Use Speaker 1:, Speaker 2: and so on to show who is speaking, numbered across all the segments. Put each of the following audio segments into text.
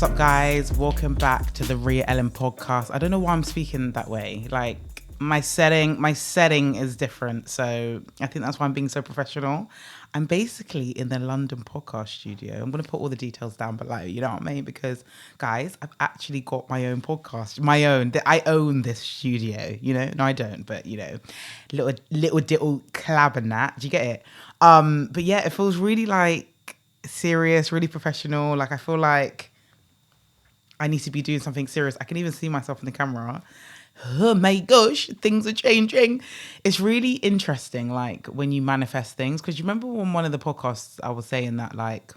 Speaker 1: What's up, guys? Welcome back to the RHEA ELLEN podcast. I don't know why I'm speaking that way. Like my setting is different, so I think that's why I'm being so professional. I'm basically in the London podcast studio. I'm going to put all the details down below, you know what I mean? Because, guys, I've actually got my own podcast, my own. I own this studio, you know? No, I don't, but, you know, little collab and that. Do you get it? But yeah, it feels really, like, serious, really professional. Like, I feel like I need to be doing something serious. I can even see myself in the camera. Oh my gosh, things are changing. It's really interesting, like, when you manifest things. Because you remember on one of the podcasts, I was saying that, like,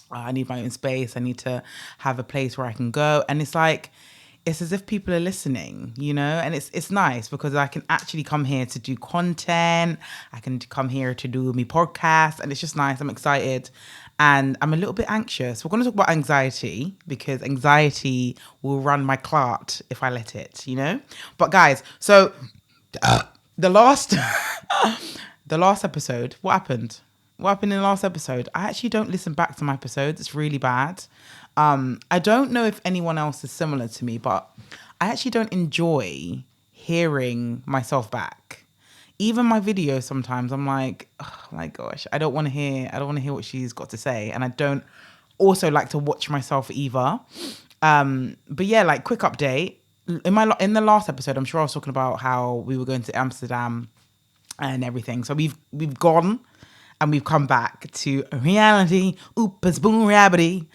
Speaker 1: I need my own space. I need to have a place where I can go. And it's like, it's as if people are listening, you know? And it's nice because I can actually come here to do content. I can come here to do my podcast. And it's just nice. I'm excited. And I'm a little bit anxious. We're going to talk about anxiety because anxiety will run my clot if I let it, you know? But guys, so the last the last episode, what happened? What happened in the last episode? I actually don't listen back to my episodes. It's really bad. I don't know if anyone else is similar to me, but I actually don't enjoy hearing myself back. Even my videos sometimes I'm like, oh my gosh, I don't want to hear what she's got to say. And I don't also like to watch myself either. But yeah, like quick update. In the last episode, I'm sure I was talking about how we were going to Amsterdam and everything. So we've gone and we've come back to reality. Oops, boom, reality.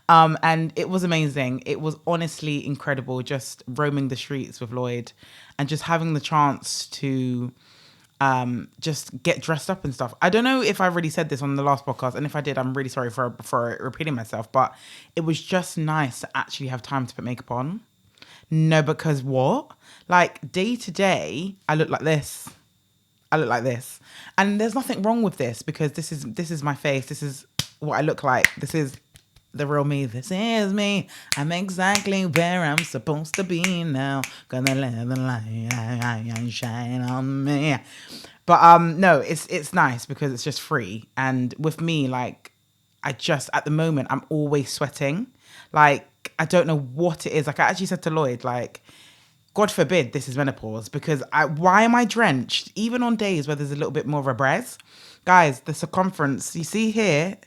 Speaker 1: And it was amazing. It was honestly incredible just roaming the streets with Lloyd and just having the chance to just get dressed up and stuff. I don't know if I already said this on the last podcast, and if I did, I'm really sorry for repeating myself, but it was just nice to actually have time to put makeup on. No, because what? Like day to day, I look like this. And there's nothing wrong with this because this is my face. This is what I look like. This is the real me. This is me. I'm exactly where I'm supposed to be now. Gonna let the light shine on me. But no, it's nice because it's just free. And with me, like, at the moment, I'm always sweating. Like, I don't know what it is. Like, I actually said to Lloyd, like, God forbid this is menopause because why am I drenched? Even on days where there's a little bit more of a breath. Guys, the circumference, you see here,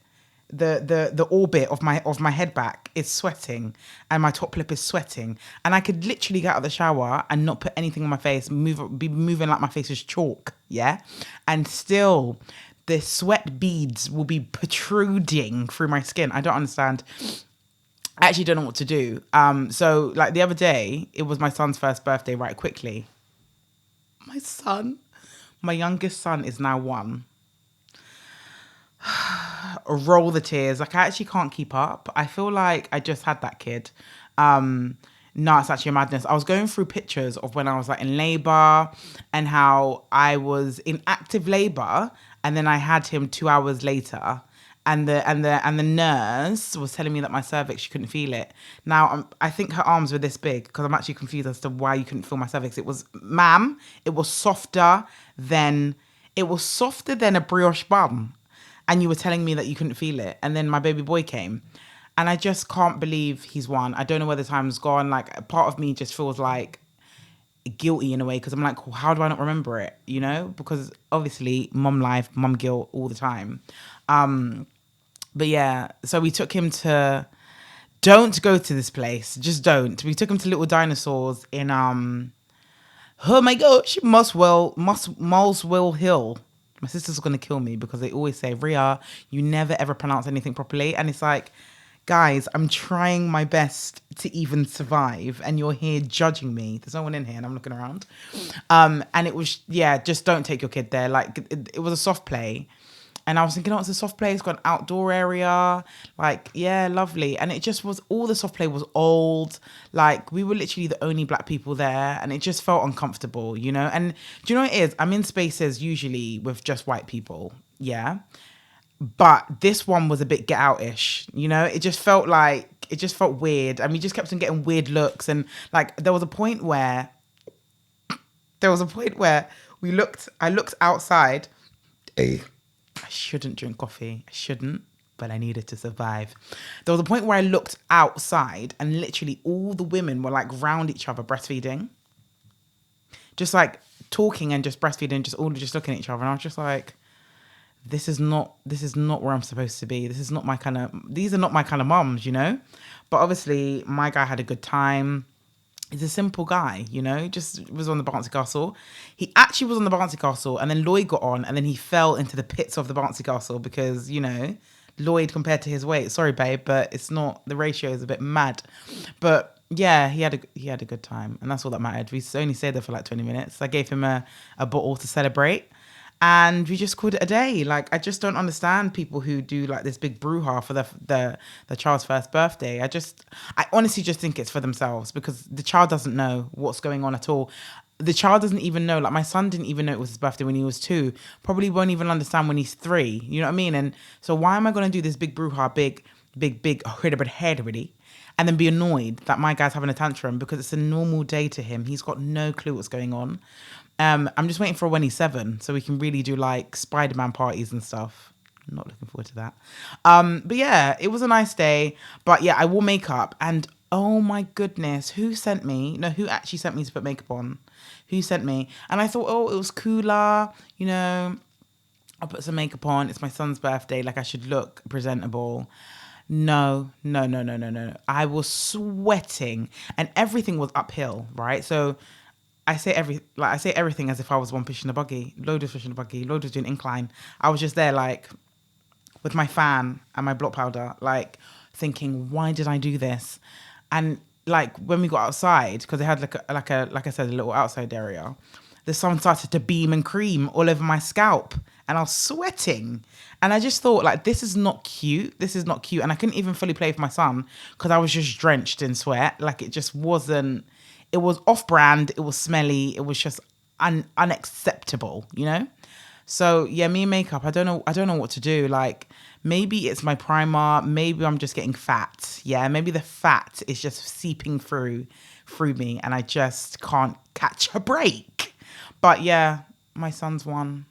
Speaker 1: the orbit of my head back is sweating and my top lip is sweating. And I could literally get out of the shower and not put anything on my face, be moving like my face is chalk, yeah? And still, the sweat beads will be protruding through my skin. I don't understand. I actually don't know what to do. So like the other day, it was my son's first birthday, right? Quickly. My youngest son is now 1. Roll the tears. Like I actually can't keep up. I feel like I just had that kid. No, it's actually a madness. I was going through pictures of when I was like in labor and how I was in active labor and then I had him 2 hours later. And the nurse was telling me that my cervix, she couldn't feel it. Now, I think her arms were this big because I'm actually confused as to why you couldn't feel my cervix. It was softer than a brioche bun. And you were telling me that you couldn't feel it. And then my baby boy came. And I just can't believe he's 1. I don't know where the time's gone. Like, a part of me just feels like guilty in a way because I'm like, well, how do I not remember it? You know? Because obviously, mum life, mum guilt all the time. But yeah, so we took him to... Don't go to this place. Just don't. We took him to Little Dinosaurs in... oh my gosh, Muswell Hill. My sister's going to kill me because they always say, Rhea, you never ever pronounce anything properly. And it's like, guys, I'm trying my best to even survive. And you're here judging me. There's no one in here and I'm looking around. And it was, yeah, just don't take your kid there. Like, it was a soft play. And I was thinking, oh, it's a soft play. It's got an outdoor area. Like, yeah, lovely. And it just was, all the soft play was old. Like, we were literally the only black people there. And it just felt uncomfortable, you know? And do you know what it is? I'm in spaces usually with just white people. Yeah. But this one was a bit get out-ish, you know? It just felt weird. And we just kept on getting weird looks. And like, there was a point where I looked outside. I shouldn't drink coffee. I shouldn't. but I needed to survive. There was a point where I looked outside and literally all the women were like round each other breastfeeding. Just like talking and just breastfeeding, just all just looking at each other. And I was just like, this is not where I'm supposed to be. These are not my kind of mums, you know? But obviously my guy had a good time. He's a simple guy, you know, just was on the bouncy castle. He actually was on the bouncy castle and then Lloyd got on and then he fell into the pits of the bouncy castle because, you know, Lloyd compared to his weight. Sorry, babe, but it's not, the ratio is a bit mad. But yeah, he had a good time and that's all that mattered. We only stayed there for like 20 minutes. I gave him a bottle to celebrate. And we just called it a day. Like, I just don't understand people who do like this big brouhaha for the child's first birthday. I honestly just think it's for themselves because the child doesn't know what's going on at all. The child doesn't even know. Like, my son didn't even know it was his birthday when he was 2. Probably won't even understand when he's 3. You know what I mean? And so why am I going to do this big brouhaha, big head already? And then be annoyed that my guy's having a tantrum because it's a normal day to him. He's got no clue what's going on. I'm just waiting for when he's 7 so we can really do like Spider-Man parties and stuff. I'm not looking forward to that. But yeah, it was a nice day. But yeah, I wore makeup and oh my goodness, who actually sent me to put makeup on? Who sent me? And I thought, oh, it was cooler, you know, I'll put some makeup on. It's my son's birthday. Like I should look presentable. No. I was sweating and everything was uphill, right? So I say everything as if I was one pushing the buggy. Lloyd was pushing the buggy. Lloyd was doing incline. I was just there like with my fan and my block powder, like thinking, why did I do this? And like when we got outside, because they had like I said, a little outside area, the sun started to beam and cream all over my scalp and I was sweating. And I just thought like, this is not cute. This is not cute. And I couldn't even fully play with my son because I was just drenched in sweat. Like it just wasn't. It was off-brand, it was smelly, it was just unacceptable, you know? So yeah, me and makeup, I don't know what to do. Like maybe it's my primer, maybe I'm just getting fat. Yeah, maybe the fat is just seeping through me and I just can't catch a break. But yeah, my son's 1,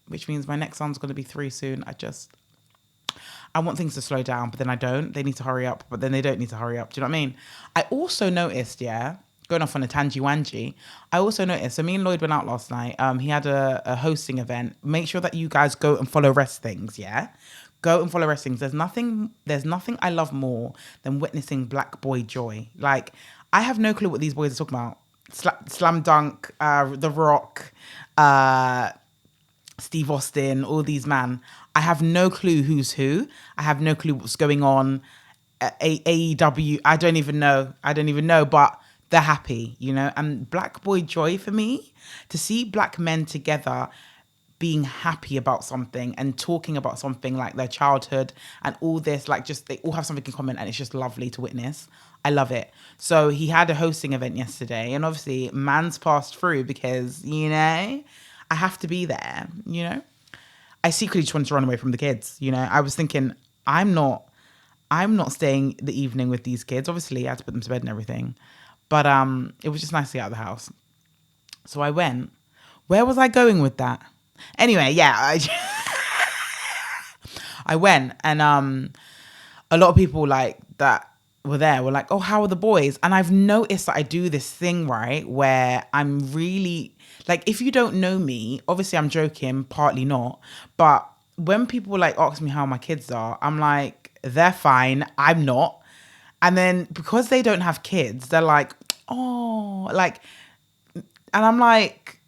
Speaker 1: which means my next son's going to be 3 soon. I want things to slow down, but then I don't. They need to hurry up, but then they don't need to hurry up. Do you know what I mean? I also noticed, yeah, going off on a tangy-wangy, I also noticed, so me and Lloyd went out last night. He had a hosting event. Make sure that you guys go and follow Rest Things, yeah? Go and follow Rest Things. There's nothing I love more than witnessing black boy joy. Like, I have no clue what these boys are talking about. Slam Dunk, The Rock, Steve Austin, all these man. I have no clue who's who. I have no clue what's going on. AEW, I don't even know, but they're happy, you know? And black boy joy for me, to see black men together being happy about something and talking about something like their childhood and all this, like just they all have something in common and it's just lovely to witness. I love it. So he had a hosting event yesterday and obviously man's passed through because, you know, I have to be there, you know? I secretly just wanted to run away from the kids, you know? I was thinking, I'm not staying the evening with these kids. Obviously I had to put them to bed and everything. But it was just nice to get out of the house. So I went. Where was I going with that? Anyway, yeah. I went and a lot of people like that were there were like, oh, how are the boys? And I've noticed that I do this thing, right, where I'm really, like, if you don't know me, obviously I'm joking, partly not. But when people like ask me how my kids are, I'm like, they're fine. I'm not. And then because they don't have kids, they're like, oh, like, and I'm like,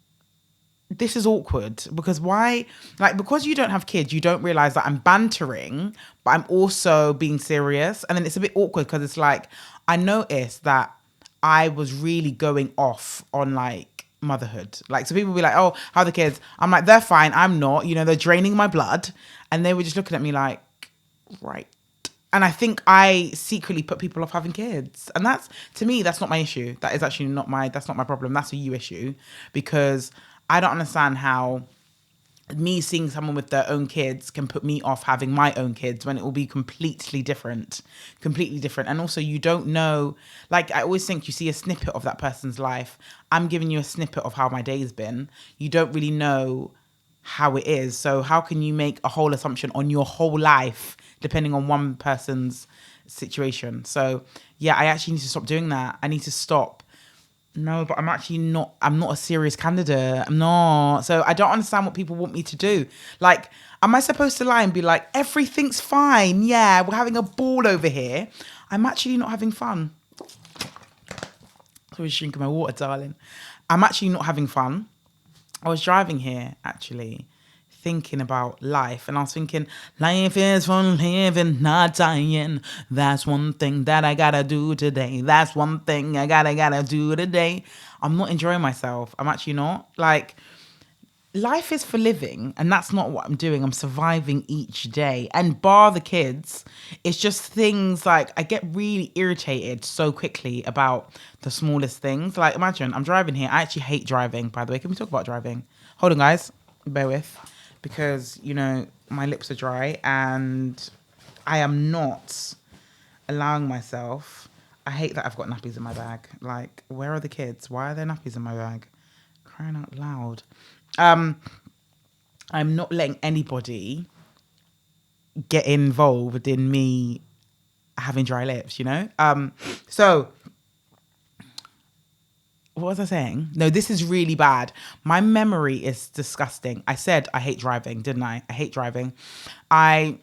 Speaker 1: this is awkward because why? Like, because you don't have kids, you don't realize that I'm bantering, but I'm also being serious. And then it's a bit awkward because it's like, I noticed that I was really going off on like motherhood. Like, so people be like, oh, how are the kids? I'm like, they're fine. I'm not, you know, they're draining my blood. And they were just looking at me like, right. And I think I secretly put people off having kids. And that's, to me, that's not my issue. That is actually that's not my problem. That's a you issue. Because I don't understand how me seeing someone with their own kids can put me off having my own kids when it will be completely different. And also you don't know, like I always think you see a snippet of that person's life. I'm giving you a snippet of how my day's been. You don't really know how it is. So how can you make a whole assumption on your whole life depending on one person's situation? So yeah, I actually need to stop doing that. I need to stop. No, but I'm not a serious candidate. I'm not. So I don't understand what people want me to do. Like, am I supposed to lie and be like, everything's fine? Yeah, we're having a ball over here. I'm actually not having fun. Sorry, drinking my water, darling. I'm actually not having fun. I was driving here, actually, thinking about life. And I was thinking, life is for living, not dying. That's one thing that I gotta do today. That's one thing I gotta do today. I'm not enjoying myself. I'm actually not. Like, life is for living, and that's not what I'm doing. I'm surviving each day. And bar the kids, it's just things like I get really irritated so quickly about the smallest things. Like, imagine I'm driving here. I actually hate driving, by the way. Can we talk about driving? Hold on, guys. Bear with. Because, you know, my lips are dry and I am not allowing myself. I hate that I've got nappies in my bag. Like, where are the kids? Why are there nappies in my bag? Crying out loud. I'm not letting anybody get involved in me having dry lips, you know? So what was I saying? No, this is really bad. My memory is disgusting. I said I hate driving, didn't I? I hate driving. I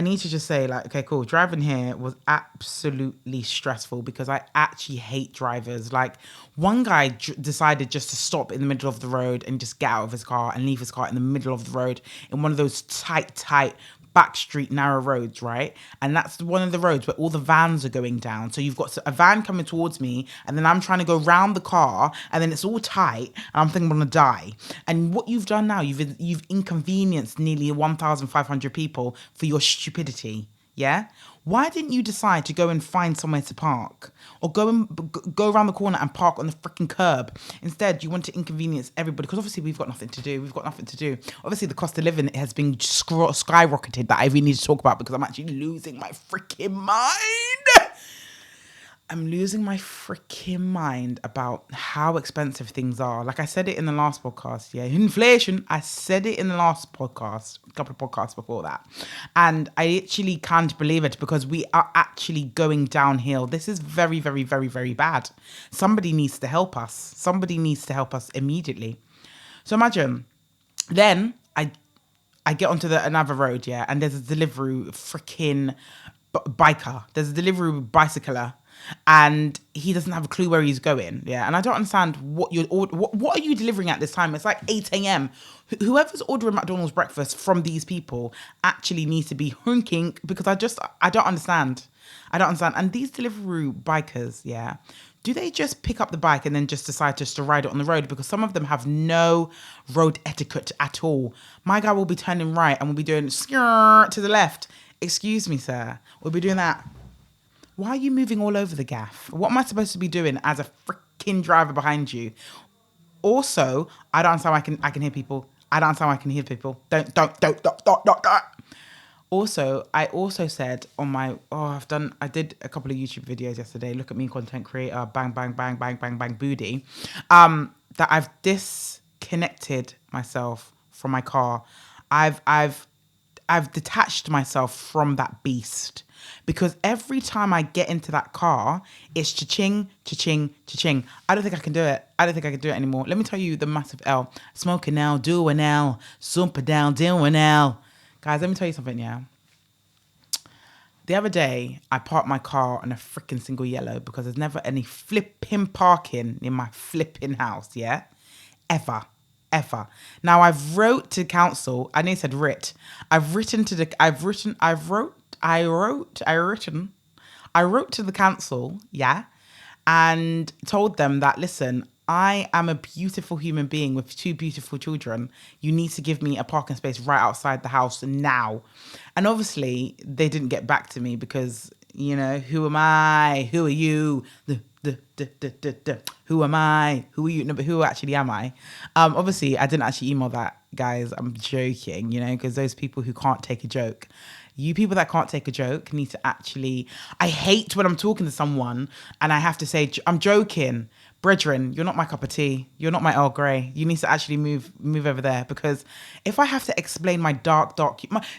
Speaker 1: need to just say, like, okay, cool. Driving here was absolutely stressful because I actually hate drivers. Like, one guy decided just to stop in the middle of the road and just get out of his car and leave his car in the middle of the road in one of those tight back street narrow roads, right? And that's one of the roads where all the vans are going down. So you've got a van coming towards me and then I'm trying to go round the car and then it's all tight and I'm thinking I'm gonna die. And what you've done now, you've inconvenienced nearly 1,500 people for your stupidity. Yeah? Why didn't you decide to go and find somewhere to park? Or go around the corner and park on the freaking curb? Instead, you want to inconvenience everybody because obviously we've got nothing to do. Obviously, the cost of living has been skyrocketed that I really need to talk about because I'm actually losing my freaking mind. I'm losing my freaking mind about how expensive things are. Like I said it in the last podcast, yeah, inflation. I said it in the last podcast, a couple of podcasts before that. And I actually can't believe it because we are actually going downhill. This is very, very, very, very bad. Somebody needs to help us. Somebody needs to help us immediately. So imagine, then I get onto another road, yeah, and there's a Deliveroo freaking biker. There's a Deliveroo bicycler. And he doesn't have a clue where he's going. Yeah. And I don't understand what are you delivering at this time? It's like 8 a.m. Whoever's ordering McDonald's breakfast from these people actually needs to be honking because I don't understand. And these Deliveroo bikers, yeah, do they just pick up the bike and then just decide just to ride it on the road? Because some of them have no road etiquette at all. My guy will be turning right and will be doing to the left. Excuse me, sir. We'll be doing that. Why are you moving all over the gaff? What am I supposed to be doing as a freaking driver behind you? Also, I don't understand why I can hear people. I don't understand why I can hear people. Don't. Also, I also said on my, I did a couple of YouTube videos yesterday. Look at me, content creator, bang, bang, bang, bang, bang, bang, booty. That I've disconnected myself from my car. I've detached myself from that beast. Because every time I get into that car, it's cha-ching, cha-ching, cha-ching. I don't think I can do it. Anymore. Let me tell you the massive L. Smoking now, do an L. Zumpa down, do an L. Guys, let me tell you something, yeah? The other day, I parked my car on a freaking single yellow because there's never any flipping parking in my flipping house, yeah? Ever. Now, I've wrote to council. I know you said writ. I wrote to the council, yeah, and told them that, listen, I am a beautiful human being with 2 beautiful children. You need to give me a parking space right outside the house now. And obviously, they didn't get back to me because, you know, who am I? Who are you? Who am I? Who are you? No, but who actually am I? Obviously, I didn't actually email that, guys. I'm joking, you know, because those people who can't take a joke, You people that can't take a joke need to actually... I hate when I'm talking to someone and I have to say, I'm joking. Brethren, you're not my cup of tea. You're not my Earl Grey. You need to actually move over there, because if I have to explain my dark,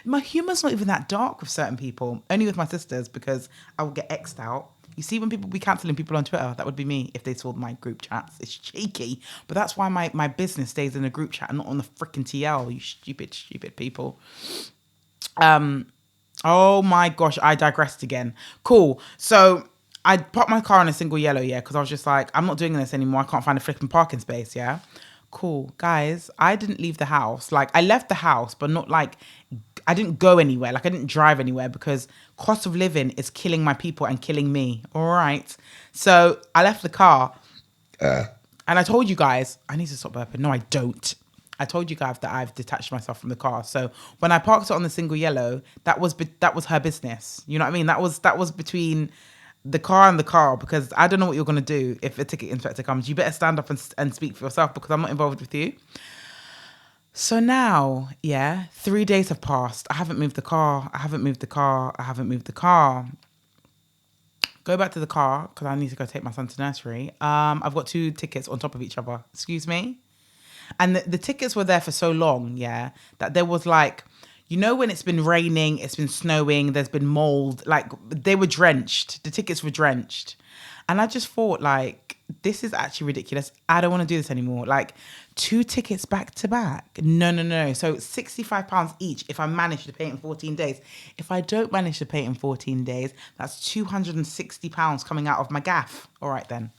Speaker 1: my humor's not even that dark with certain people, only with my sisters, because I will get X'd out. You see, when people be cancelling people on Twitter, that would be me if they saw my group chats. It's cheeky, but that's why my business stays in a group chat and not on the freaking TL, you stupid people. Oh my gosh, I digressed again. Cool. So I parked my car in a single yellow, yeah, because I was just like, I'm not doing this anymore. I can't find a flipping parking space, yeah. Cool. Guys, I didn't leave the house. Like, I left the house, but not like, I didn't go anywhere. Like, I didn't drive anywhere, because cost of living is killing my people and killing me. All right. So I left the car and I told you guys, I need to stop burping. No, I don't. I told you guys that I've detached myself from the car. So when I parked it on the single yellow, that was her business. You know what I mean? That was between the car and the car, because I don't know what you're going to do if a ticket inspector comes. You better stand up and speak for yourself, because I'm not involved with you. So now, yeah, 3 days have passed. I haven't moved the car. Go back to the car, because I need to go take my son to nursery. I've got 2 tickets on top of each other. Excuse me? And the tickets were there for so long, yeah, that there was like, you know, when it's been raining, it's been snowing, there's been mold, like they were drenched. The tickets were drenched. And I just thought, like, this is actually ridiculous. I don't want to do this anymore. Like, 2 tickets back to back. No. So £65 each if I manage to pay it in 14 days. If I don't manage to pay it in 14 days, that's £260 coming out of my gaff. All right then.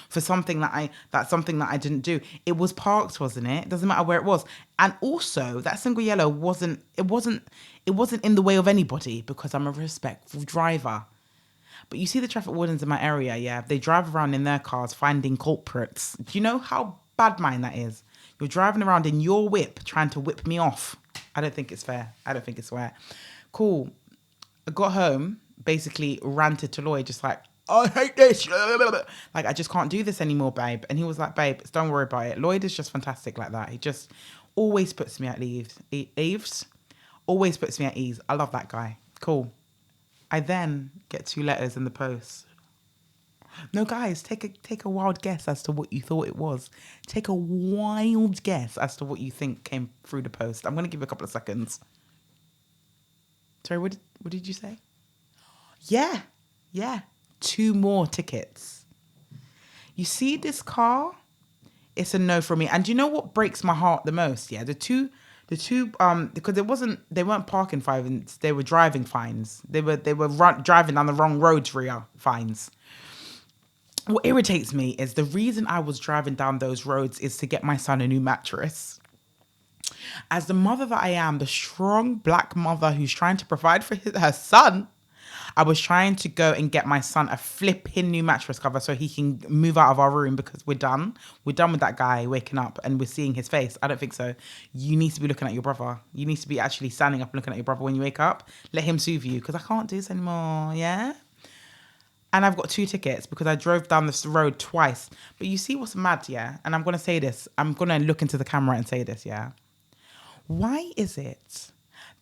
Speaker 1: For something that I didn't do. It was parked, wasn't it? It doesn't matter where it was. And also, that single yellow wasn't in the way of anybody, because I'm a respectful driver. But you see the traffic wardens in my area, yeah, they drive around in their cars finding culprits. Do you know how bad mine that is? You're driving around in your whip trying to whip me off. I don't think it's fair. Cool. I got home, basically ranted to Lloyd, just like, I hate this. Like, I just can't do this anymore, babe. And he was like, babe, don't worry about it. Lloyd is just fantastic like that. He just always puts me at ease. Always puts me at ease. I love that guy. Cool. I then get 2 letters in the post. No, guys, take a wild guess as to what you thought it was. Take a wild guess as to what you think came through the post. I'm going to give you a couple of seconds. Sorry, what did you say? Yeah. 2 more tickets. You see this car? It's a no from me. And do you know what breaks my heart the most? Yeah, the two because they weren't parking fines, they were driving fines. They were driving down the wrong roads, RHEA fines. What irritates me is the reason I was driving down those roads is to get my son a new mattress. As the mother that I am, the strong black mother who's trying to provide for her son, I was trying to go and get my son a flipping new mattress cover so he can move out of our room, because we're done. We're done with that guy waking up and we're seeing his face. I don't think so. You need to be looking at your brother. You need to be actually standing up and looking at your brother when you wake up. Let him soothe you, because I can't do this anymore, yeah? And I've got 2 tickets because I drove down this road twice. But you see what's mad, yeah? And I'm going to say this. I'm going to look into the camera and say this, yeah? Why is it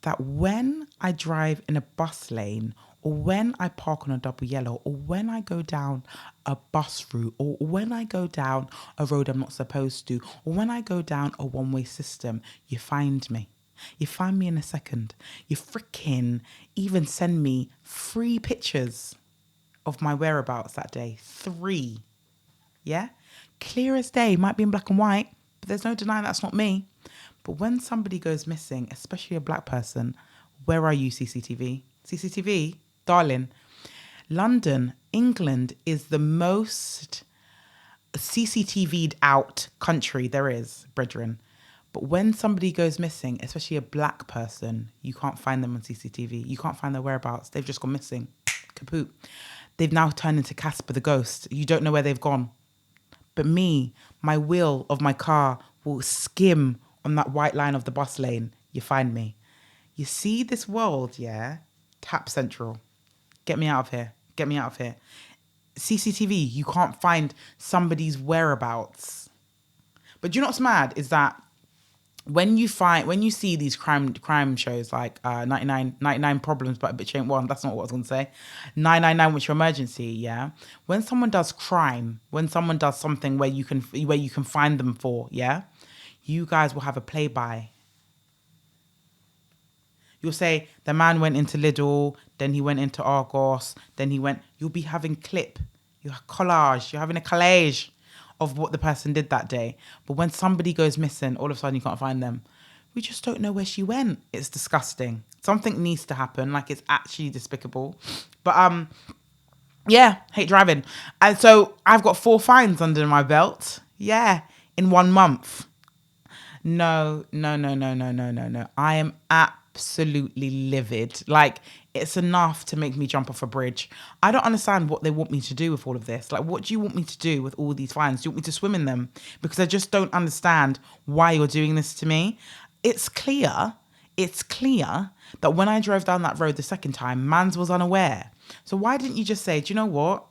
Speaker 1: that when I drive in a bus lane, or when I park on a double yellow, or when I go down a bus route, or when I go down a road I'm not supposed to, or when I go down a one-way system, you find me? You find me in a second. You freaking even send me 3 pictures of my whereabouts that day. 3. Yeah? Clear as day. Might be in black and white, but there's no denying that's not me. But when somebody goes missing, especially a black person, where are you, CCTV? CCTV, darling. London, England is the most CCTV'd out country there is, brethren. But when somebody goes missing, especially a black person, you can't find them on CCTV. You can't find their whereabouts. They've just gone missing. Kaput. They've now turned into Casper the Ghost. You don't know where they've gone. But me, my wheel of my car will skim on that white line of the bus lane. You find me. You see this world, yeah? Tap Central. Get me out of here. CCTV, you can't find somebody's whereabouts. But you know what's mad is that when you see these crime shows like 99 problems but a bitch ain't one, that's not what I was gonna say, 999 which your emergency, yeah, when someone does crime, when someone does something where you can find them for, yeah, you guys will have a play-by. You'll say the man went into Lidl, then he went into Argos, then you'll be having you're having a collage of what the person did that day. But when somebody goes missing, all of a sudden you can't find them. We just don't know where she went. It's disgusting. Something needs to happen. Like, it's actually despicable. But yeah, hate driving. And so I've got 4 fines under my belt. Yeah, in 1 month. No. I am absolutely livid. Like, it's enough to make me jump off a bridge. I don't understand what they want me to do with all of this. Like, what do you want me to do with all these fines? Do you want me to swim in them? Because I just don't understand why you're doing this to me. It's clear that when I drove down that road the second time, Mans was unaware. So why didn't you just say, do you know what?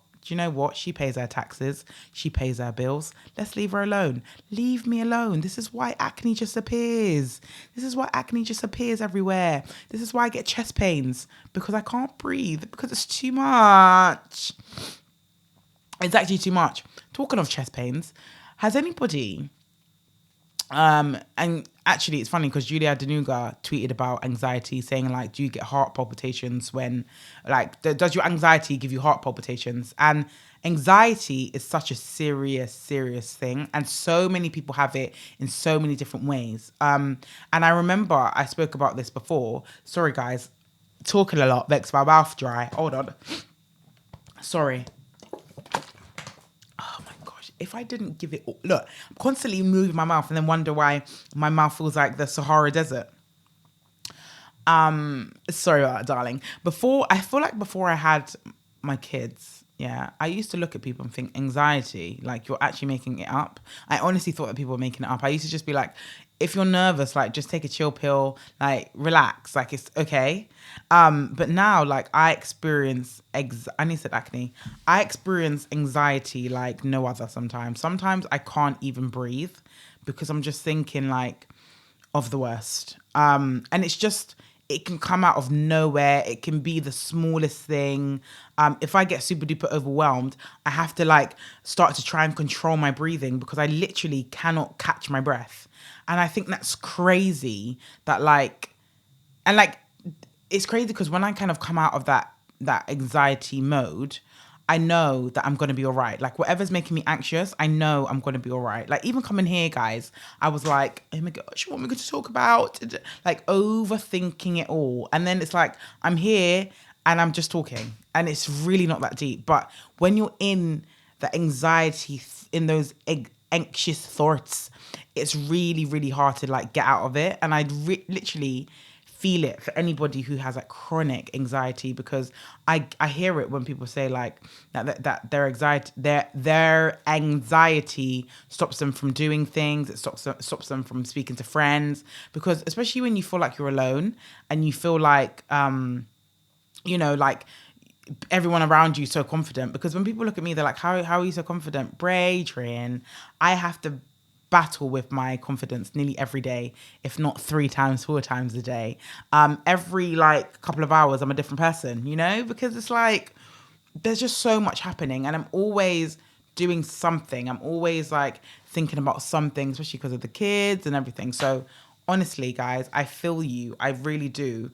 Speaker 1: She pays her taxes. She pays her bills. Let's leave her alone. Leave me alone. This is why acne just appears. This is why acne just appears everywhere. This is why I get chest pains, because I can't breathe, because it's too much. It's actually too much. Talking of chest pains, has anybody... and actually it's funny because Julia Denuga tweeted about anxiety, saying like, do you get heart palpitations when, like, does your anxiety give you heart palpitations? And anxiety is such a serious thing, and so many people have it in so many different ways. And I remember I spoke about this before. Sorry guys, talking a lot makes my mouth dry. Hold on. Sorry. If I didn't give it all, look, I'm constantly moving my mouth and then wonder why my mouth feels like the Sahara Desert. Sorry about that, darling. Before I had my kids, yeah, I used to look at people and think, anxiety, like, you're actually making it up. I honestly thought that people were making it up. I used to just be like, if you're nervous, like, just take a chill pill, like, relax, like, it's okay. But now, like, I experience acne. I experience anxiety like no other sometimes. Sometimes I can't even breathe because I'm just thinking, like, of the worst. And it can come out of nowhere. It can be the smallest thing. If I get super duper overwhelmed, I have to, like, start to try and control my breathing because I literally cannot catch my breath. And I think that's crazy that, like, and like, it's crazy because when I kind of come out of that anxiety mode, I know that I'm going to be all right. Like, whatever's making me anxious, I know I'm going to be all right. Like, even coming here, guys, I was like, oh my gosh, what am I going to talk about? Like, overthinking it all. And then it's like, I'm here and I'm just talking. And it's really not that deep. But when you're in the anxiety, in those anxious thoughts, it's really, really hard to, like, get out of it. And I literally feel it for anybody who has, like, chronic anxiety, because I hear it when people say, like, that their anxiety stops them from doing things. It stops them from speaking to friends, because especially when you feel like you're alone and you feel like like everyone around you is so confident. Because when people look at me, they're like, how are you so confident? Adrian, I have to battle with my confidence nearly every day, if not 3 times, 4 times a day. Every, like, couple of hours, I'm a different person, because it's like, there's just so much happening and I'm always doing something. I'm always, like, thinking about something, especially because of the kids and everything. So honestly, guys, I feel you. I really do.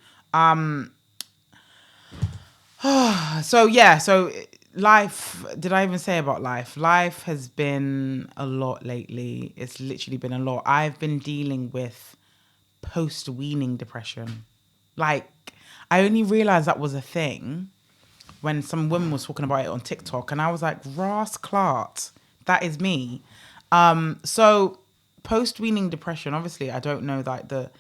Speaker 1: So life, did I even say about life? Life has been a lot lately. It's literally been a lot. I've been dealing with post-weaning depression. Like, I only realized that was a thing when some woman was talking about it on TikTok, and I was like, Ross Clark, that is me. So post-weaning depression, obviously, I don't know, like, the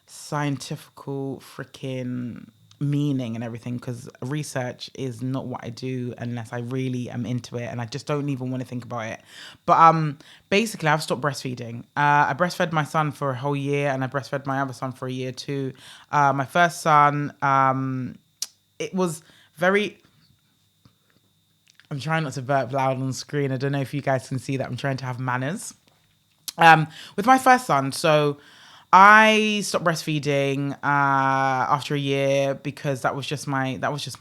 Speaker 1: scientifical freaking meaning and everything, because research is not what I do unless I really am into it, and I just don't even want to think about it. But basically, I've stopped breastfeeding. I breastfed my son for a whole year, and I breastfed my other son for a year too. My first son, it was very... I'm trying not to burp loud on screen. I don't know if you guys can see that. I'm trying to have manners. With my first son, so I stopped breastfeeding after a year because that was just my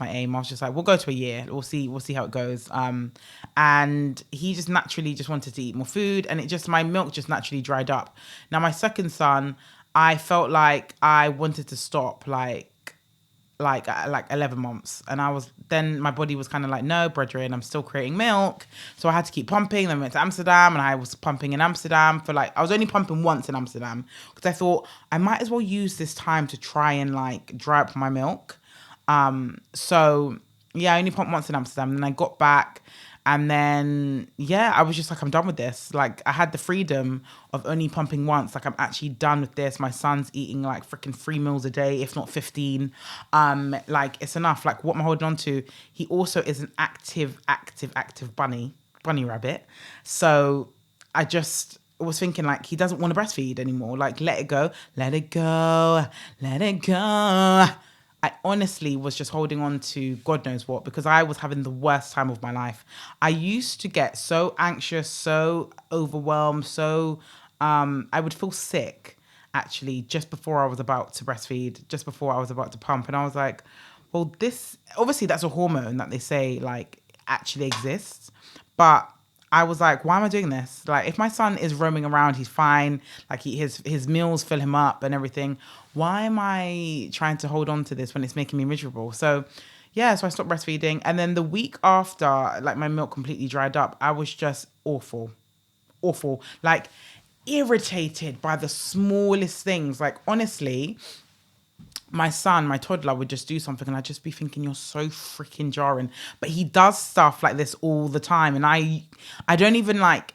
Speaker 1: aim. I was just like, we'll go to a year. We'll see how it goes. And he just naturally just wanted to eat more food, and my milk just naturally dried up. Now my second son, I felt like I wanted to stop like 11 months, and then my body was kind of like, no, brethren, I'm still creating milk, so I had to keep pumping. Then we went to Amsterdam, and I was pumping in Amsterdam I was only pumping once in Amsterdam because I thought I might as well use this time to try and like dry up my milk. So yeah, I only pumped once in Amsterdam, and then I got back. And then, yeah, I was just like, I'm done with this. Like, I had the freedom of only pumping once. Like, I'm actually done with this. My son's eating like freaking 3 meals a day, if not 15. Like, it's enough. Like, what am I holding on to? He also is an active bunny rabbit. So I just was thinking, like, he doesn't want to breastfeed anymore. Like, let it go. I honestly was just holding on to God knows what, because I was having the worst time of my life. I used to get so anxious, so overwhelmed, I would feel sick actually just before I was about to breastfeed, just before I was about to pump. And I was like, well, this, obviously that's a hormone that they say like actually exists. But I was like, why am I doing this? Like, if my son is roaming around, he's fine. Like, his meals fill him up and everything. Why am I trying to hold on to this when it's making me miserable? So, yeah, so I stopped breastfeeding. And then the week after, like, my milk completely dried up, I was just awful. Like, irritated by the smallest things. Like, honestly, my son, my toddler, would just do something and I'd just be thinking, you're so freaking jarring. But he does stuff like this all the time, and I don't even like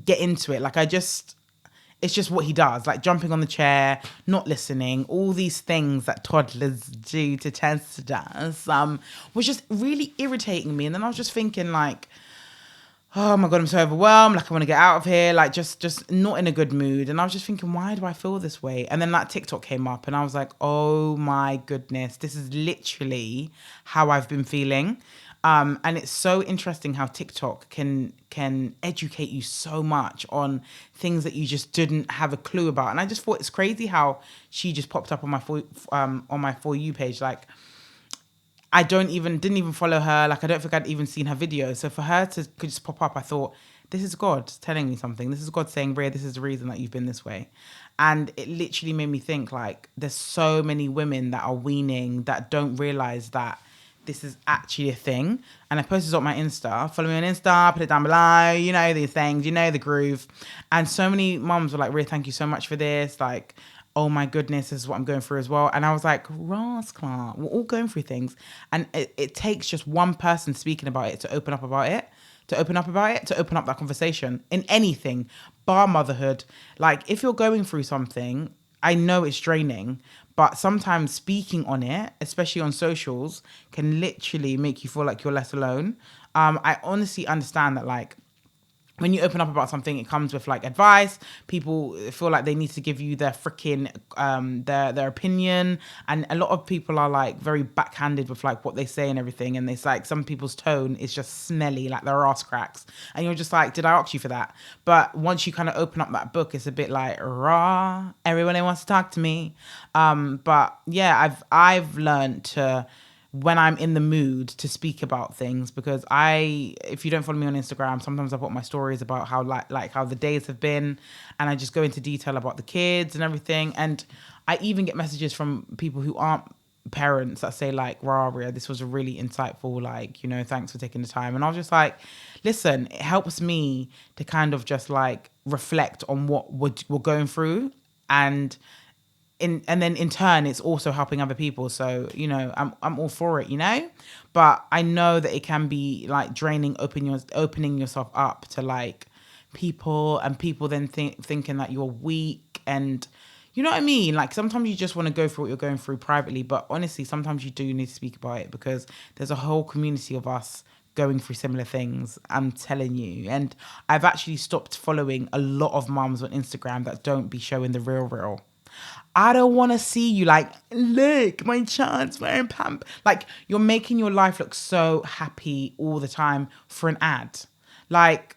Speaker 1: get into it. Like, it's just what he does, like jumping on the chair, not listening, all these things that toddlers do to testers, was just really irritating me. And then I was just thinking like, oh my God, I'm so overwhelmed. Like, I want to get out of here. Like, just not in a good mood. And I was just thinking, why do I feel this way? And then that TikTok came up and I was like, oh my goodness, this is literally how I've been feeling. And it's so interesting how TikTok can educate you so much on things that you just didn't have a clue about. And I just thought it's crazy how she just popped up on my For You page. Like, I didn't even follow her. Like, I don't think I'd even seen her video. So for her to could just pop up, I thought, this is God telling me something. This is God saying, Rhea, this is the reason that you've been this way. And it literally made me think, like, there's so many women that are weaning that don't realize that this is actually a thing. And I posted it on my Insta. Follow me on Insta, put it down below. You know these things, you know the groove. And so many mums were like, Rhea, thank you so much for this. Like, oh my goodness, this is what I'm going through as well. And I was like, Ross Clark, we're all going through things. And it takes just one person speaking about it to open up about it, to open up that conversation in anything, bar motherhood. Like, if you're going through something, I know it's draining, but sometimes speaking on it, especially on socials, can literally make you feel like you're less alone. I honestly understand that, like, when you open up about something, it comes with like advice. People feel like they need to give you their freaking their opinion, and a lot of people are like very backhanded with like what they say and everything. And it's like some people's tone is just smelly, like their ass cracks, and you're just like, did I ask you for that? But once you kind of open up that book, it's a bit like raw. Everyone wants to talk to me. But yeah, I've learned to, when I'm in the mood, to speak about things, because if you don't follow me on Instagram, sometimes I put my stories about how like how the days have been, and I just go into detail about the kids and everything. And I even get messages from people who aren't parents that say like, Rhea, this was a really insightful, like, you know, thanks for taking the time. And I was just like, listen, it helps me to kind of just like reflect on what we're going through, and then in turn it's also helping other people. So, you know, I'm all for it, you know. But I know that it can be like draining, opening yourself up to like people, and people then thinking that you're weak, and you know what I mean? Like, sometimes you just want to go through what you're going through privately, but honestly, sometimes you do need to speak about it, because there's a whole community of us going through similar things, I'm telling you. And I've actually stopped following a lot of mums on Instagram that don't be showing the real. I don't want to see you like, look, my child's wearing pamp. Like, you're making your life look so happy all the time for an ad. Like,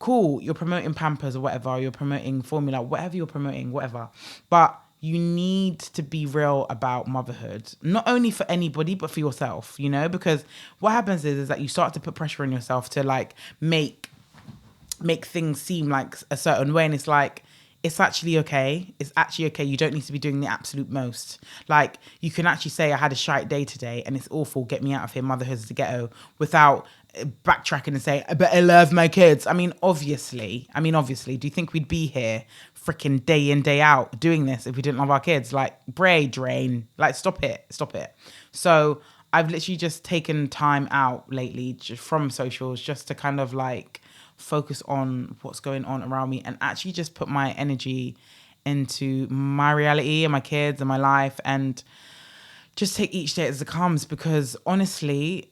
Speaker 1: cool, you're promoting Pampers or whatever, you're promoting formula, whatever you're promoting, whatever. But you need to be real about motherhood, not only for anybody, but for yourself, you know, because what happens is that you start to put pressure on yourself to like make things seem like a certain way. And it's like, it's actually okay. It's actually okay. You don't need to be doing the absolute most. Like, you can actually say, I had a shite day today and it's awful. Get me out of here. Motherhood's the ghetto, without backtracking and say, but I love my kids. I mean, obviously, do you think we'd be here freaking day in, day out doing this if we didn't love our kids? Like, drain. Like, stop it. So I've literally just taken time out lately just from socials just to kind of like focus on what's going on around me and actually just put my energy into my reality and my kids and my life and just take each day as it comes. Because honestly,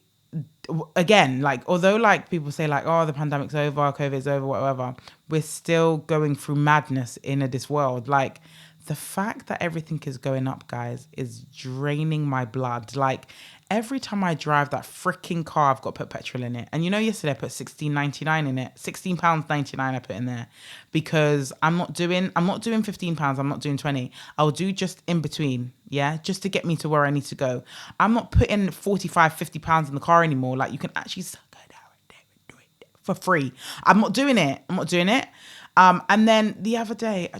Speaker 1: again, like, although like people say like, oh, the pandemic's over, COVID's over, whatever, we're still going through madness in this world. Like, the fact that everything is going up, guys, is draining my blood. Like, every time I drive that freaking car, I've got to put petrol in it. And you know, yesterday I put £16.99 in it. £16.99 I put in there, because I'm not doing £15. I'm not doing 20. I'll do just in between. Yeah. Just to get me to where I need to go. I'm not putting 45, £50 in the car anymore. Like, you can actually go down there and do it for free. I'm not doing it. And then the other day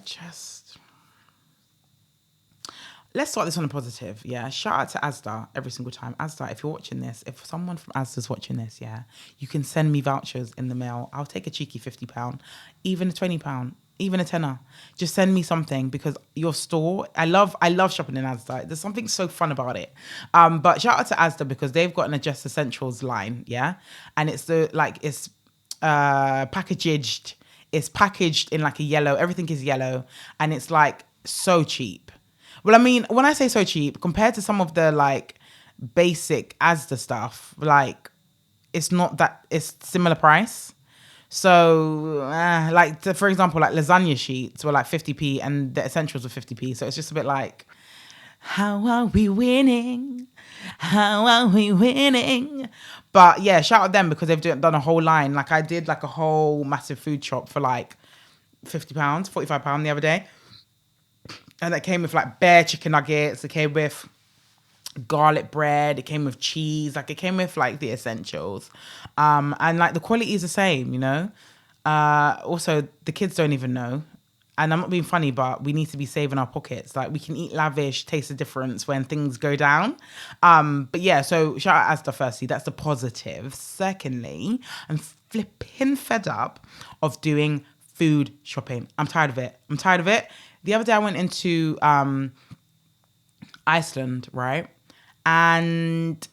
Speaker 1: let's start this on a positive, yeah? Shout out to Asda every single time. Asda, if you're watching this, if someone from Asda's watching this, yeah, you can send me vouchers in the mail. I'll take a cheeky £50, even a £20, even a tenner. Just send me something, because your store, I love shopping in Asda. There's something so fun about it. But shout out to Asda, because they've got an Adjust Essentials line, yeah? And it's packaged. It's packaged in like a yellow. Everything is yellow. And it's like so cheap. Well, I mean, when I say so cheap, compared to some of the like basic Asda stuff, like it's not that, it's similar price. So for example, like lasagna sheets were like 50p and the essentials were 50p. So it's just a bit like, how are we winning? But yeah, shout out them, because they've done a whole line. Like, I did like a whole massive food shop for like £50, £45 the other day. And that came with like bare chicken nuggets. It came with garlic bread. It came with cheese. Like, it came with like the essentials. And like the quality is the same, you know. Also, the kids don't even know. And I'm not being funny, but we need to be saving our pockets. Like, we can eat lavish, taste the difference when things go down. But yeah, so shout out Asda firstly. That's the positive. Secondly, I'm flipping fed up of doing food shopping. I'm tired of it. The other day I went into Iceland, right? And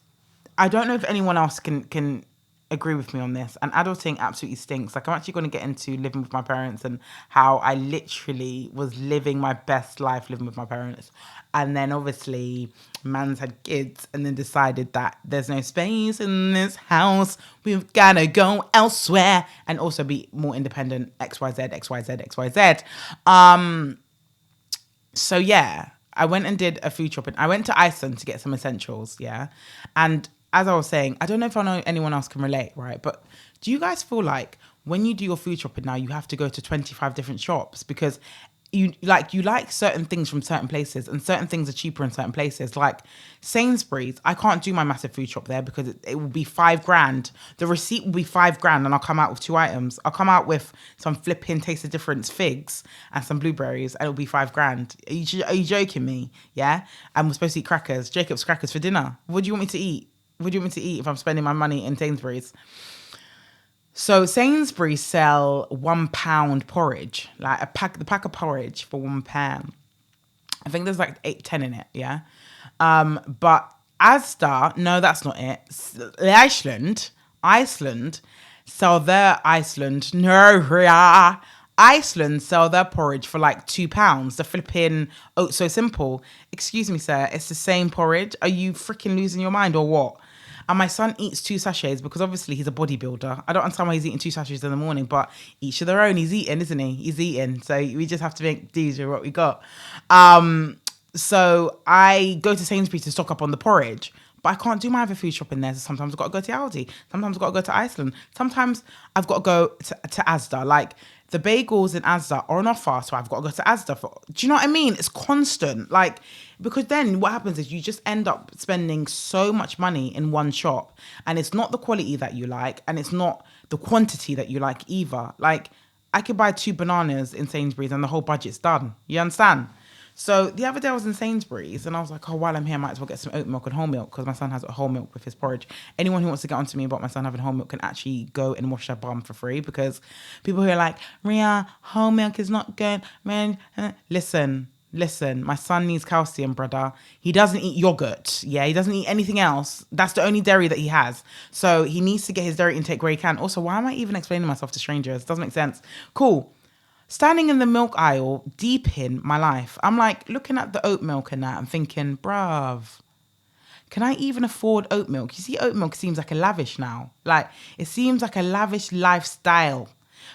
Speaker 1: I don't know if anyone else can agree with me on this. And adulting absolutely stinks. Like, I'm actually going to get into living with my parents and how I literally was living my best life living with my parents. And then obviously man's had kids and then decided that there's no space in this house. We've got to go elsewhere and also be more independent. XYZ. So yeah, I went and did a food shopping. I went to Iceland to get some essentials, yeah? And as I was saying, I don't know if I know anyone else can relate, right? But do you guys feel like when you do your food shopping now, you have to go to 25 different shops because you like certain things from certain places and certain things are cheaper in certain places. Like Sainsbury's, I can't do my massive food shop there because it will be $5,000. The receipt will be $5,000 and I'll come out with 2 items. I'll come out with some flipping Taste of Difference figs and some blueberries and it'll be $5,000. Are you joking me? Yeah? And we're supposed to eat crackers, Jacob's crackers for dinner. What do you want me to eat? If I'm spending my money in Sainsbury's? So Sainsbury's sell £1 porridge, like the pack of porridge for £1. I think there's like 10 in it, yeah. But Asda, no, that's not it. Iceland sell their Iceland sell their porridge for like £2. The flipping so simple. Excuse me, sir, it's the same porridge. Are you freaking losing your mind or what? And my son eats 2 sachets because obviously he's a bodybuilder. I don't understand why he's eating 2 sachets in the morning, but each of their own. He's eating, isn't he? He's eating. So we just have to make do with what we got. So I go to Sainsbury's to stock up on the porridge. But I can't do my other food shopping there. So sometimes I've got to go to Aldi. Sometimes I've got to go to Iceland. Sometimes I've got to go to Asda. Like the bagels in Asda are on offer, so I've got to go to Asda for. Do you know what I mean? It's constant. Like, because then what happens is you just end up spending so much money in one shop, and it's not the quality that you like, and it's not the quantity that you like either. Like, I could buy 2 bananas in Sainsbury's and the whole budget's done. You understand? So the other day I was in Sainsbury's and I was like, oh, while I'm here, I might as well get some oat milk and whole milk because my son has a whole milk with his porridge. Anyone who wants to get onto me about my son having whole milk can actually go and wash their bum for free, because people who are like, RHEA, whole milk is not good. Man, listen, my son needs calcium, brother. He doesn't eat yogurt. Yeah, he doesn't eat anything else. That's the only dairy that he has. So he needs to get his dairy intake where he can. Also, why am I even explaining myself to strangers? It doesn't make sense. Cool. Standing in the milk aisle, deep in my life, I'm like looking at the oat milk and that and thinking, bruv, can I even afford oat milk? You see, oat milk seems like a lavish now. Like, it seems like a lavish lifestyle.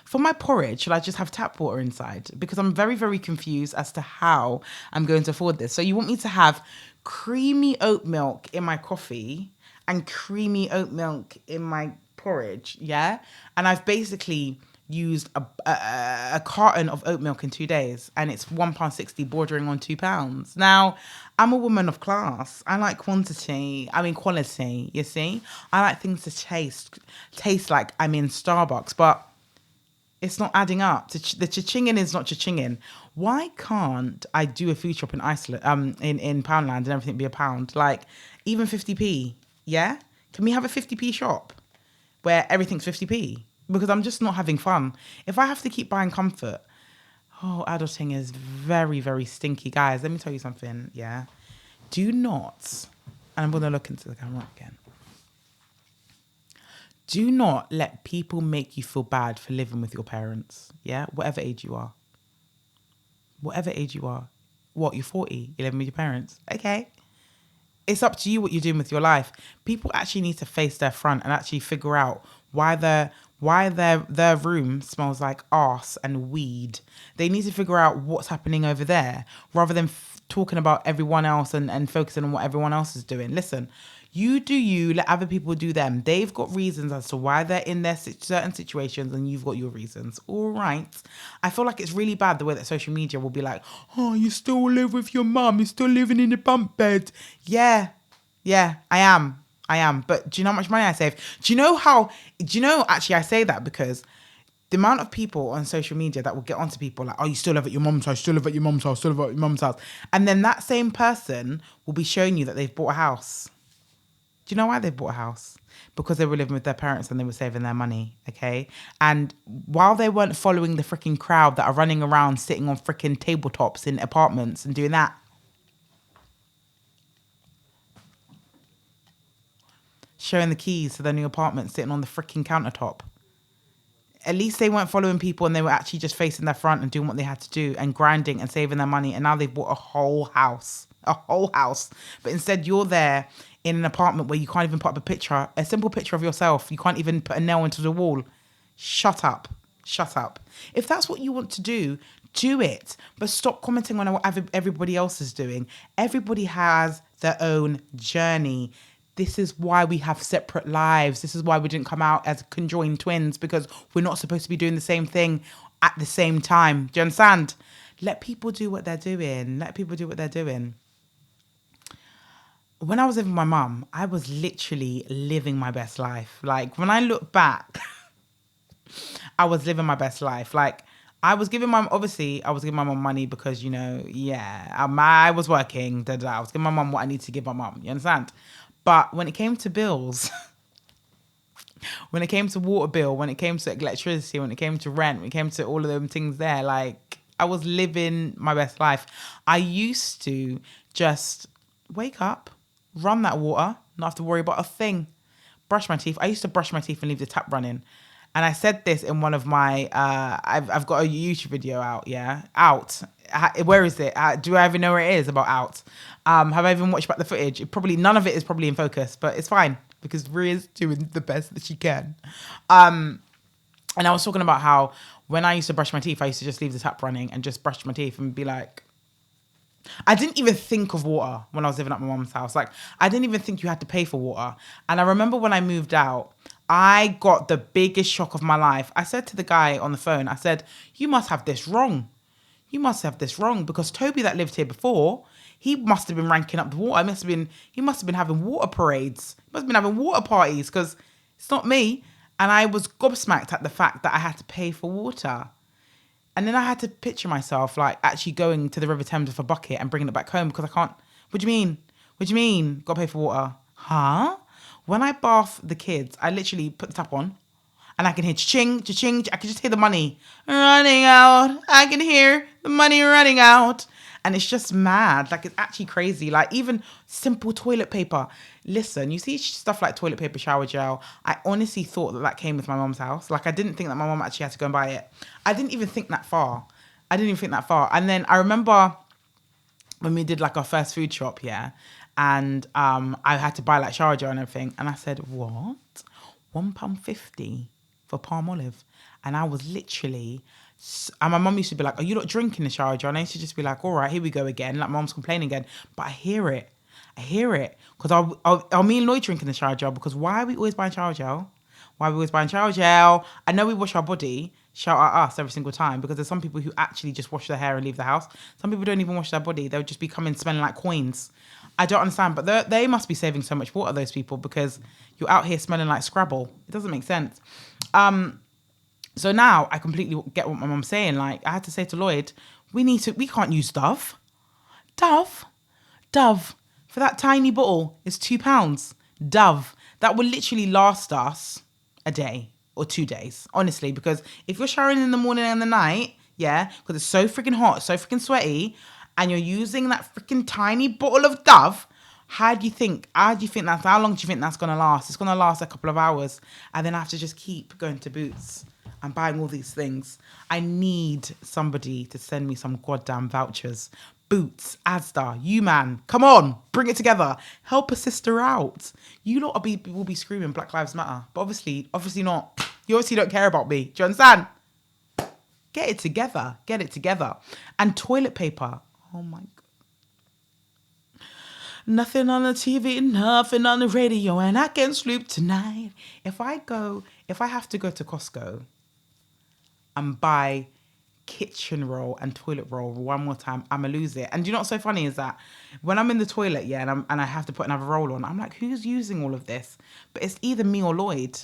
Speaker 1: For my porridge, should I just have tap water inside? Because I'm very, very confused as to how I'm going to afford this. So you want me to have creamy oat milk in my coffee and creamy oat milk in my porridge, yeah? And I've basically used a carton of oat milk in 2 days, and it's £1.60 bordering on £2. Now, I'm a woman of class. I like quality, you see? I like things to taste like I'm in Starbucks, but it's not adding up. The cha-chinging is not cha-chinging. Why can't I do a food shop in Iceland, in Poundland, and everything be a pound? Like, even 50p, yeah? Can we have a 50p shop where everything's 50p? Because I'm just not having fun. If I have to keep buying comfort, adulting is very, very stinky. Guys, let me tell you something, yeah? Do not, and I'm going to look into the camera again. Do not let people make you feel bad for living with your parents, yeah? Whatever age you are. Whatever age you are. What, you're 40, you're living with your parents? Okay. It's up to you what you're doing with your life. People actually need to face their front and actually figure out why their room smells like arse and weed. They need to figure out what's happening over there rather than talking about everyone else and focusing on what everyone else is doing. Listen, you do you, let other people do them. They've got reasons as to why they're in their certain situations, and you've got your reasons. All right. I feel like it's really bad the way that social media will be like, oh, you still live with your mum. You're still living in a bunk bed. Yeah, I am. But do you know how much money I save? Actually, I say that because the amount of people on social media that will get onto people like, oh, you still live at your mum's house, still live at your mum's house, still live at your mum's house. And then that same person will be showing you that they've bought a house. Do you know why they've bought a house? Because they were living with their parents and they were saving their money, okay? And while they weren't following the freaking crowd that are running around sitting on freaking tabletops in apartments and doing that, showing the keys to their new apartment sitting on the freaking countertop. At least they weren't following people and they were actually just facing their front and doing what they had to do and grinding and saving their money. And now they've bought a whole house. But instead you're there in an apartment where you can't even put up a simple picture of yourself. You can't even put a nail into the wall. Shut up. If that's what you want to do it. But stop commenting on what everybody else is doing. Everybody has their own journey. This is why we have separate lives. This is why we didn't come out as conjoined twins, because we're not supposed to be doing the same thing at the same time. Do you understand? Let people do what they're doing. When I was living with my mum, I was literally living my best life. Like, when I look back, I was living my best life. Like, I was giving my mum money because, I was working. I was giving my mum what I need to give my mum. You understand? But when it came to bills, when it came to water bill, when it came to electricity, when it came to rent, when it came to all of them things there, like, I was living my best life. I used to just wake up, run that water, not have to worry about a thing. Brush my teeth. I used to brush my teeth and leave the tap running. And I said this in one of my, I've got a YouTube video out, yeah? Out. Where is it? Do I even know where it is about out? Have I even watched back the footage? None of it is probably in focus, but it's fine because RHEA's doing the best that she can. And I was talking about how when I used to brush my teeth, I used to just leave the tap running and just brush my teeth and be like, I didn't even think of water when I was living at my mum's house. Like, I didn't even think you had to pay for water. And I remember when I moved out, I got the biggest shock of my life. I said to the guy on the phone, I said, you must have this wrong. You must have this wrong, because Toby that lived here before, he must have been ranking up the water. He must have been having water parades. He must have been having water parties, because it's not me. And I was gobsmacked at the fact that I had to pay for water. And then I had to picture myself like actually going to the River Thames with a bucket and bringing it back home, because I can't. What do you mean? What do you mean? Got to pay for water? Huh? When I bath the kids, I literally put the tap on and I can hear cha-ching, cha-ching. I can just hear the money running out. I can hear the money running out. And it's just mad. Like, it's actually crazy. Like, even simple toilet paper. Listen, you see stuff like toilet paper, shower gel. I honestly thought that came with my mom's house. Like, I didn't think that my mom actually had to go and buy it. I didn't even think that far. And then I remember when we did like our first food shop, yeah, and I had to buy like shower gel and everything. And I said, what? £1.50 for palm olive. And I was literally... And my mum used to be like, are you not drinking the shower gel? And I used to just be like, all right, here we go again. Like, mom's complaining again. But I hear it. Because I'll me and Lloyd drinking the shower gel, because why are we always buying shower gel? I know we wash our body, shout at us every single time, because there's some people who actually just wash their hair and leave the house. Some people don't even wash their body. They'll just be coming smelling like coins. I don't understand. But they must be saving so much water, those people, because you're out here smelling like Scrabble. It doesn't make sense. So now I completely get what my mum's saying. Like, I had to say to Lloyd, we can't use Dove. Dove, for that tiny bottle is £2. Dove, that will literally last us a day or 2 days, honestly, because if you're showering in the morning and the night, yeah, because it's so freaking hot, so freaking sweaty, and you're using that freaking tiny bottle of Dove, how long do you think that's going to last? It's going to last a couple of hours, and then I have to just keep going to Boots and buying all these things. I need somebody to send me some goddamn vouchers. Boots, Asda, you man, come on, bring it together. Help a sister out. You lot will be screaming Black Lives Matter, but obviously not. You obviously don't care about me. Do you understand? Get it together. And toilet paper. Oh my God. Nothing on the TV, nothing on the radio, and I can't sleep tonight. If I have to go to Costco and buy kitchen roll and toilet roll one more time, I'ma lose it. And do you know what's so funny is that when I'm in the toilet, yeah, and I have to put another roll on, I'm like, who's using all of this? But it's either me or Lloyd.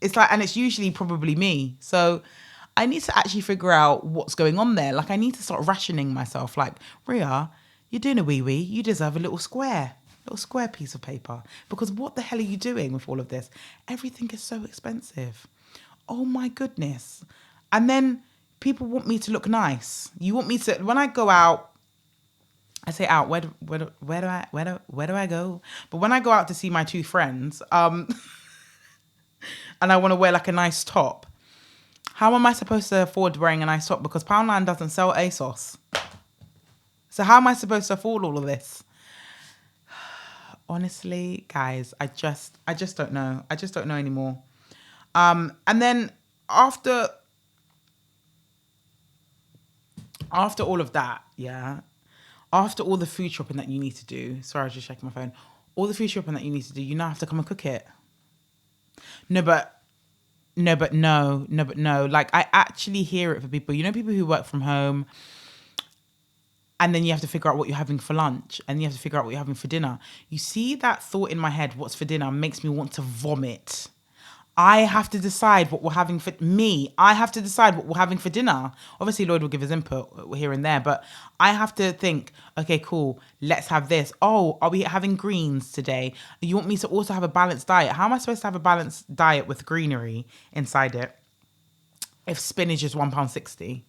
Speaker 1: It's like, and it's usually probably me. So I need to actually figure out what's going on there. Like, I need to start rationing myself. Like, RHEA, you're doing a wee-wee. You deserve a little square piece of paper. Because what the hell are you doing with all of this? Everything is so expensive. Oh my goodness. And then people want me to look nice. You want me to, when I go out, I say out, where do I go? But when I go out to see my two friends, and I want to wear like a nice top, how am I supposed to afford wearing a nice top? Because Poundland doesn't sell ASOS. So how am I supposed to afford all of this? Honestly, guys, I just don't know. I just don't know anymore. And then after all of that, yeah, after all the food shopping that you need to do, sorry, I was just checking my phone. All the food shopping that you need to do, you now have to come and cook it. No. Like, I actually hear it for people. You know, people who work from home, and then you have to figure out what you're having for lunch, and you have to figure out what you're having for dinner. You see that thought in my head, what's for dinner, makes me want to vomit. I have to decide what we're having for me. I have to decide what we're having for dinner. Obviously, Lloyd will give his input here and there, but I have to think, okay, cool, let's have this. Oh, are we having greens today? You want me to also have a balanced diet? How am I supposed to have a balanced diet with greenery inside it if spinach is £1.60?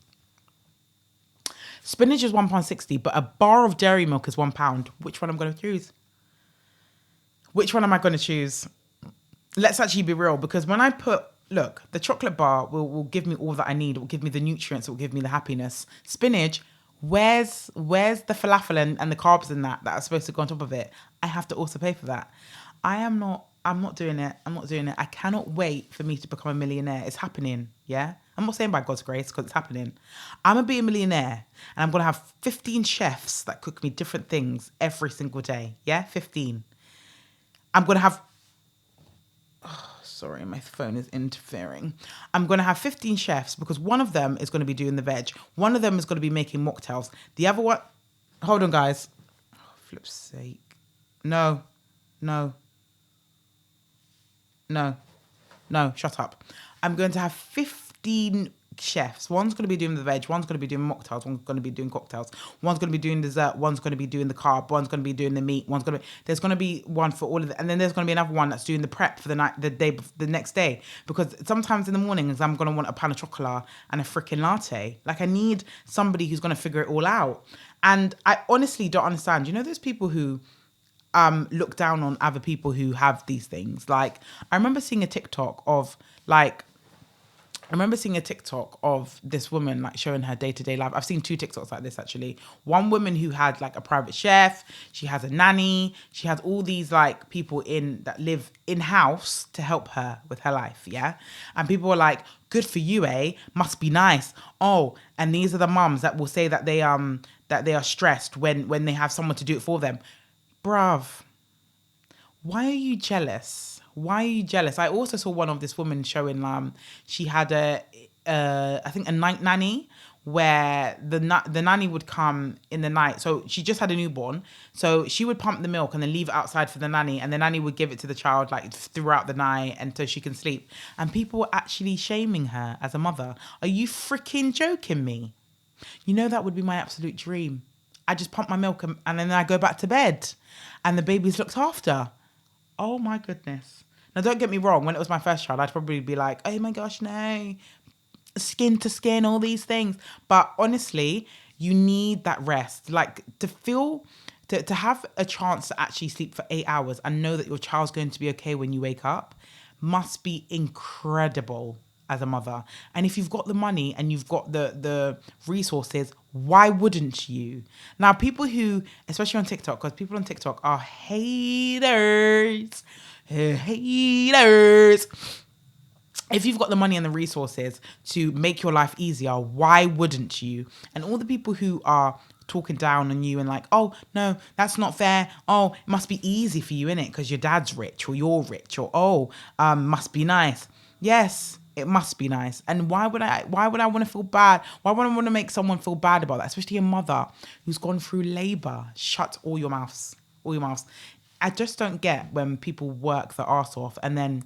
Speaker 1: Spinach is £1.60, but a bar of dairy milk is £1. Which one am I going to choose? Which one am I going to choose? Let's actually be real, because when I look, the chocolate bar will give me all that I need. It will give me the nutrients. It will give me the happiness. Spinach, where's the falafel and the carbs in that are supposed to go on top of it? I have to also pay for that. I am not I'm not doing it. I'm not doing it. I cannot wait for me to become a millionaire. It's happening. Yeah. I'm not saying by God's grace because it's happening. I'm going to be a millionaire and I'm going to have 15 chefs that cook me different things every single day. Yeah. 15. I'm going to have, sorry, my phone is interfering. I'm going to have 15 chefs because one of them is going to be doing the veg. One of them is going to be making mocktails. The other one, hold on guys. Oh, flip's sake. No, no, no, no, shut up. I'm going to have 15 chefs. One's going to be doing the veg, one's going to be doing mocktails, one's going to be doing cocktails, one's going to be doing dessert, one's going to be doing the carb, one's going to be doing the meat, there's going to be one for all of it, and then there's going to be another one that's doing the prep for the night, the next day, because sometimes in the mornings I'm going to want a pan of chocolate and a freaking latte. Like I need somebody who's going to figure it all out. And I honestly don't understand, you know, those people who look down on other people who have these things. Like I remember seeing a TikTok of this woman like showing her day-to-day life. I've seen 2 TikToks like this actually. One woman who had like a private chef, she has a nanny, she has all these like people that live in-house to help her with her life, yeah? And people were like, good for you, eh? Must be nice. Oh, and these are the mums that will say that they are stressed when they have someone to do it for them. Bruv, why are you jealous? Why are you jealous? I also saw one of this woman showing she had I think a night nanny where the nanny would come in the night. So she just had a newborn. So she would pump the milk and then leave it outside for the nanny, and the nanny would give it to the child like throughout the night until she can sleep. And people were actually shaming her as a mother. Are you freaking joking me? You know that would be my absolute dream. I just pump my milk and then I go back to bed and the baby's looked after. Oh my goodness. Now, don't get me wrong. When it was my first child, I'd probably be like, oh my gosh, no. Skin to skin, all these things. But honestly, you need that rest. Like to have a chance to actually sleep for 8 hours and know that your child's going to be okay when you wake up must be incredible as a mother. And if you've got the money and you've got the resources, why wouldn't you? Now, people who, especially on TikTok, because people on TikTok are haters. Haters. If you've got the money and the resources to make your life easier, why wouldn't you? And all the people who are talking down on you and like, oh, no, that's not fair. Oh, it must be easy for you, innit? Because your dad's rich or you're rich or, must be nice. Yes, it must be nice. And why would I want to feel bad? Why would I want to make someone feel bad about that? Especially a mother who's gone through labor. Shut all your mouths. All your mouths. I just don't get when people work their arse off and then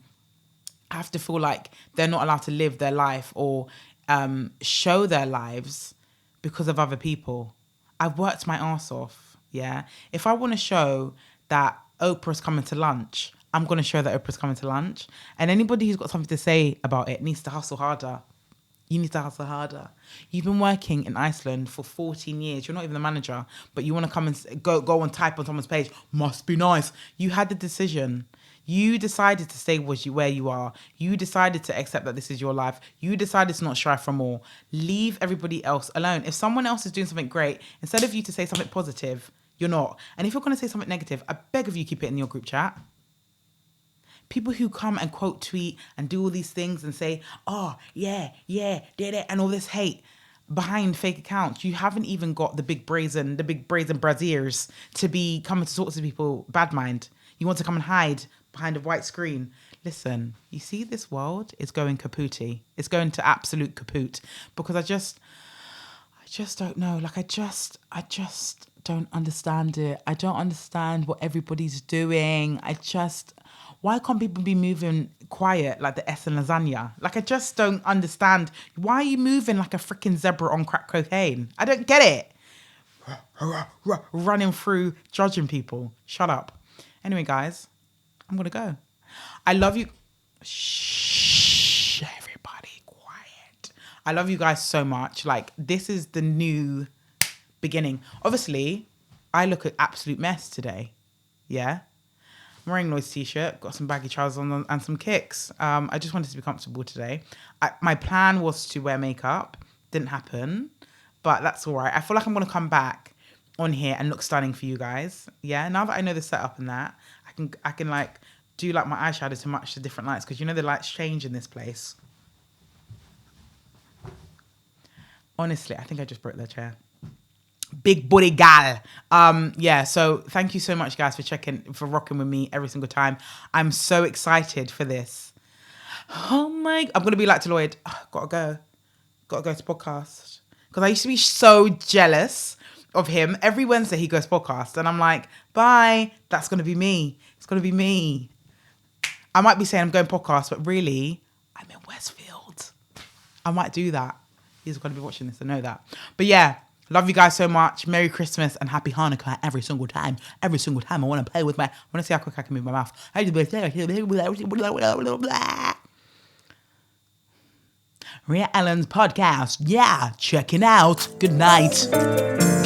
Speaker 1: have to feel like they're not allowed to live their life or show their lives because of other people. I've worked my arse off, yeah? If I want to show that Oprah's coming to lunch, I'm going to show that Oprah's coming to lunch. And anybody who's got something to say about it needs to hustle harder. You need to hustle harder. You've been working in Iceland for 14 years. You're not even the manager, but you want to come and go and type on someone's page. Must be nice. You had the decision. You decided to stay where you are. You decided to accept that this is your life. You decided to not strive for more. Leave everybody else alone. If someone else is doing something great, instead of you to say something positive, you're not. And if you're going to say something negative, I beg of you, keep it in your group chat. People who come and quote tweet and do all these things and say, oh, yeah, did it, and all this hate behind fake accounts. You haven't even got the big brazen braziers to be coming to talk to people bad mind. You want to come and hide behind a white screen. Listen, you see this world is going kapooty. It's going to absolute kaput because I just don't know. Like I just don't understand it. I don't understand what everybody's doing. Why can't people be moving quiet like the S in lasagna? Like I just don't understand. Why are you moving like a freaking zebra on crack cocaine? I don't get it. Running through judging people. Shut up. Anyway, guys, I'm going to go. I love you. Shh, everybody, quiet. I love you guys so much. Like, this is the new beginning. Obviously, I look an absolute mess today. Yeah? I'm wearing a noise t-shirt, got some baggy trousers on and some kicks. I just wanted to be comfortable today. My plan was to wear makeup. Didn't happen, but that's all right. I feel like I'm going to come back on here and look stunning for you guys. Yeah, now that I know the setup and that, I can like do like my eyeshadow to match the different lights, because you know the lights change in this place. Honestly, I think I just broke their chair. Big booty gal. Yeah, so thank you so much, guys, for rocking with me every single time. I'm so excited for this. Oh my, I'm gonna be like to Lloyd. Oh, gotta go to podcast, because I used to be so jealous of him. Every Wednesday he goes podcast, and I'm like, bye. That's gonna be me. It's gonna be me. I might be saying I'm going podcast, but really, I'm in Westfield. I might do that. He's going to be watching this, I know that. But yeah, love you guys so much. Merry Christmas and Happy Hanukkah every single time. Every single time I want to play with I want to see how quick I can move my mouth. RHEA Ellen's podcast. Yeah, check it out. Good night.